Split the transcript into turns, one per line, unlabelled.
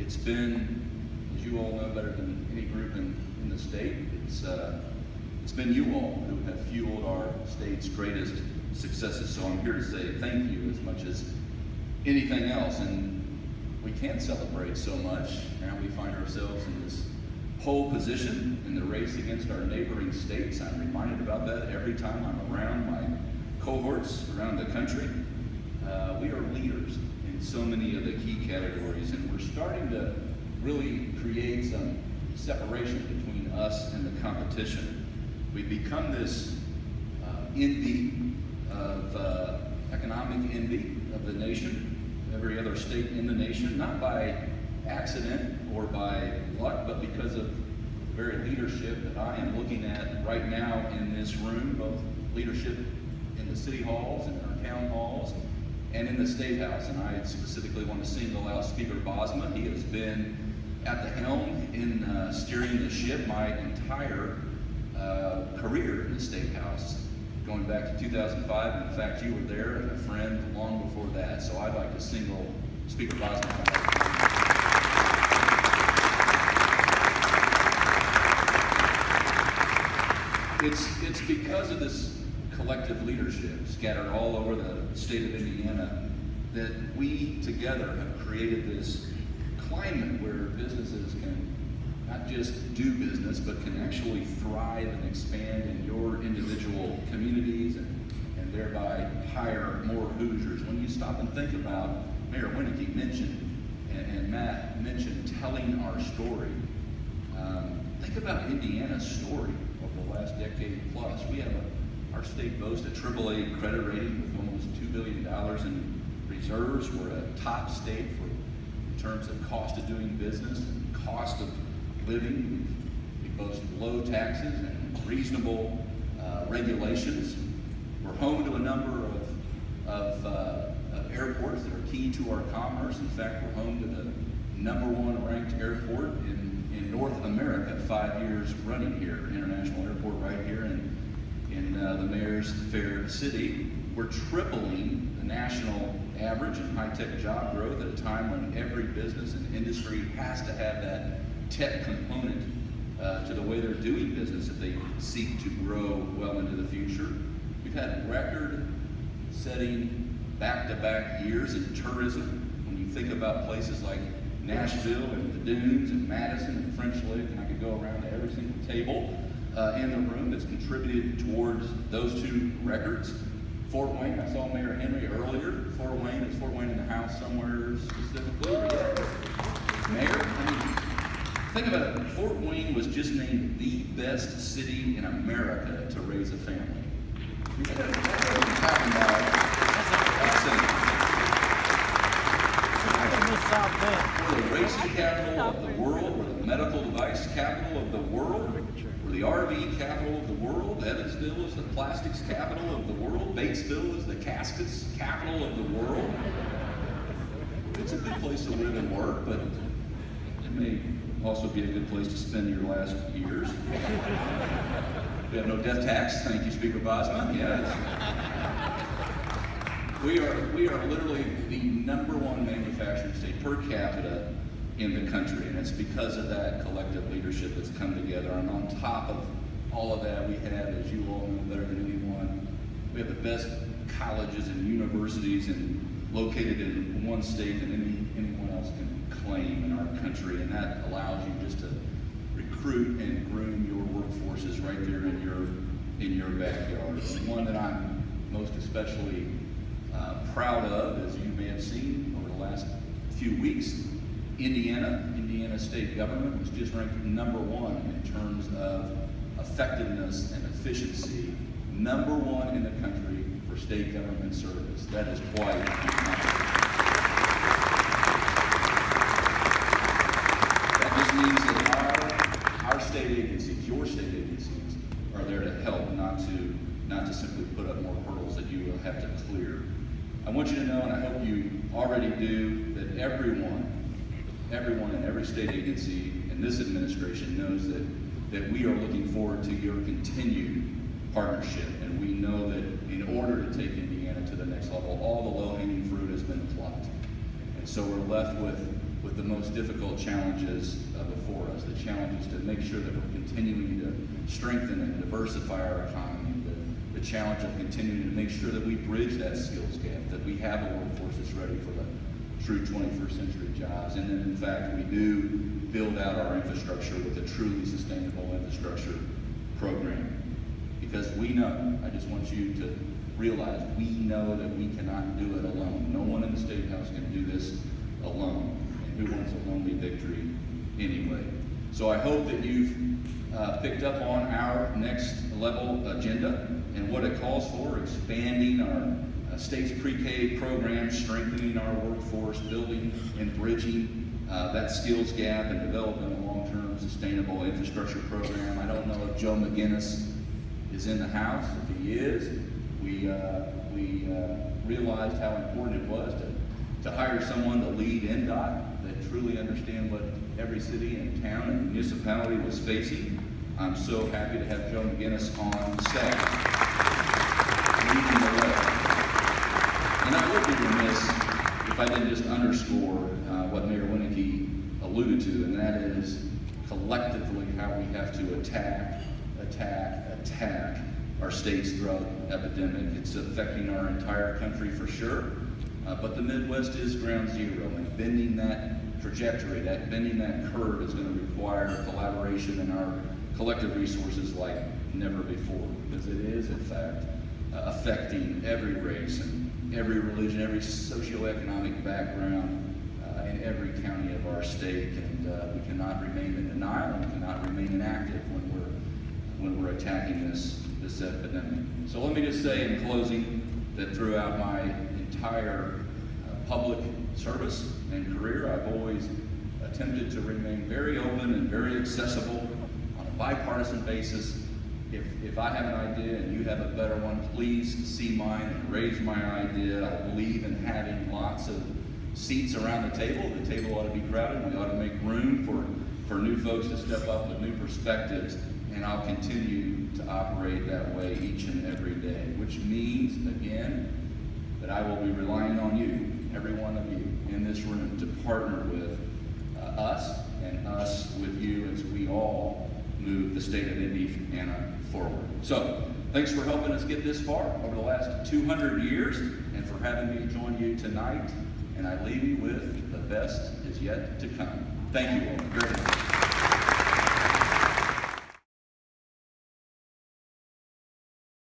It's been, as you all know better than any group in the state, it's been you all who have fueled our state's greatest successes. So I'm here to say thank you as much as anything else. And we can't celebrate so much. Now we find ourselves in this pole position in the race against our neighboring states. I'm reminded about that every time I'm around my cohorts around the country. We are leaders in so many of the key categories, and we're starting to really create some separation between us and the competition. We've become this envy of economic envy of the nation, every other state in the nation, not by accident or by luck, but because of the very leadership that I am looking at right now in this room, both leadership in the city halls and our town halls and in the State House. And I specifically want to single out Speaker Bosma. He has been at the helm in steering the ship my entire career in the State House, going back to 2005. In fact, you were there and a friend long before that. So I'd like to single Speaker Bosma out. It's because of this collective leadership scattered all over the state of Indiana that we together have created this climate where businesses can not just do business, but can actually thrive and expand in your individual communities and thereby hire more Hoosiers. When you stop and think about, Mayor Winneke mentioned, and Matt mentioned telling our story, think about Indiana's story over the last decade plus. We have our state boasts a AAA credit rating with almost $2 billion in reserves. We're a top state in terms of cost of doing business and cost of living. We boast low taxes and reasonable regulations. We're home to a number of airports that are key to our commerce. In fact, we're home to the #1 ranked airport in North America 5 years running here, International Airport right here in the Mayor's Fair City. We're tripling the national average in high-tech job growth at a time when every business and industry has to have that tech component to the way they're doing business if they seek to grow well into the future. We've had record-setting back-to-back years in tourism. When you think about places like Nashville and the Dunes and Madison and French Lick, and I could go around to every single table in the room that's contributed towards those two records. Fort Wayne, I saw Mayor Henry earlier. Fort Wayne, is Fort Wayne in the house somewhere specifically? Mayor, I mean, think about it. Fort Wayne was just named the best city in America to raise a family. That's what I'm talking about. We're the racing capital of the world. We're the medical device capital of the world. We're the RV capital of the world. Evansville is the plastics capital of the world. Batesville is the caskets capital of the world. It's a good place to live and work, but it may also be a good place to spend your last years. We have no death tax. Thank you, Speaker Bosma. We are literally the #1 manufacturing state per capita in the country, and it's because of that collective leadership that's come together. And on top of all of that, we have, as you all know better than anyone, we have the best colleges and universities and located in one state than anyone else can claim in our country, and that allows you just to recruit and groom your workforces right there in your backyard. And one that I'm most especially proud of, as you may have seen over the last few weeks, Indiana state government was just ranked #1 in terms of effectiveness and efficiency, #1 in the country for state government service. That is quite impressive. That just means that our state agencies, your state agencies, are there to help, not to simply put up more hurdles that you will have to clear. I want you to know, and I hope you already do, that everyone in every state agency in this administration knows that we are looking forward to your continued partnership. And we know that in order to take Indiana to the next level, all the low-hanging fruit has been plucked. And so we're left with with the most difficult challenges before us. The challenge is to make sure that we're continuing to strengthen and diversify our economy. The challenge of continuing to make sure that we bridge that skills gap, that we have a workforce that's ready for the true 21st century jobs. And then in fact, we do build out our infrastructure with a truly sustainable infrastructure program. Because we know, I just want you to realize, we know that we cannot do it alone. No one in the State House can do this alone. And who wants a lonely victory anyway? So I hope that you've picked up on our next level agenda and what it calls for: expanding our state's pre-K program, strengthening our workforce, building and bridging that skills gap, and developing a long-term sustainable infrastructure program. I don't know if Joe McGinnis is in the house. If he is, we realized how important it was to hire someone to lead NDOT that truly understand what every city and town and municipality was facing. I'm so happy to have Joe McGinnis on staff, leading the way. And I would be remiss if I didn't just underscore what Mayor Winneke alluded to, and that is collectively how we have to attack our state's drug epidemic. It's affecting our entire country for sure, but the Midwest is ground zero, and bending that trajectory, bending that curve is going to require collaboration in our collective resources like never before, because it is in fact affecting every race and every religion, every socioeconomic background in every county of our state, and we cannot remain in denial, and we cannot remain inactive when we're attacking this epidemic. So let me just say in closing that throughout my entire public service and career, I've always attempted to remain very open and very accessible on a bipartisan basis. If I have an idea and you have a better one, please see mine and raise my idea. I believe in having lots of seats around the table. The table ought to be crowded. We ought to make room for new folks to step up with new perspectives, and I'll continue to operate that way each and every day, which means, again, that I will be relying on you, every one of you in this room, to partner with us and us with you as we all move the state of Indiana forward. So, thanks for helping us get this far over the last 200 years and for having me join you tonight. And I leave you with the best is yet to come. Thank you all very much.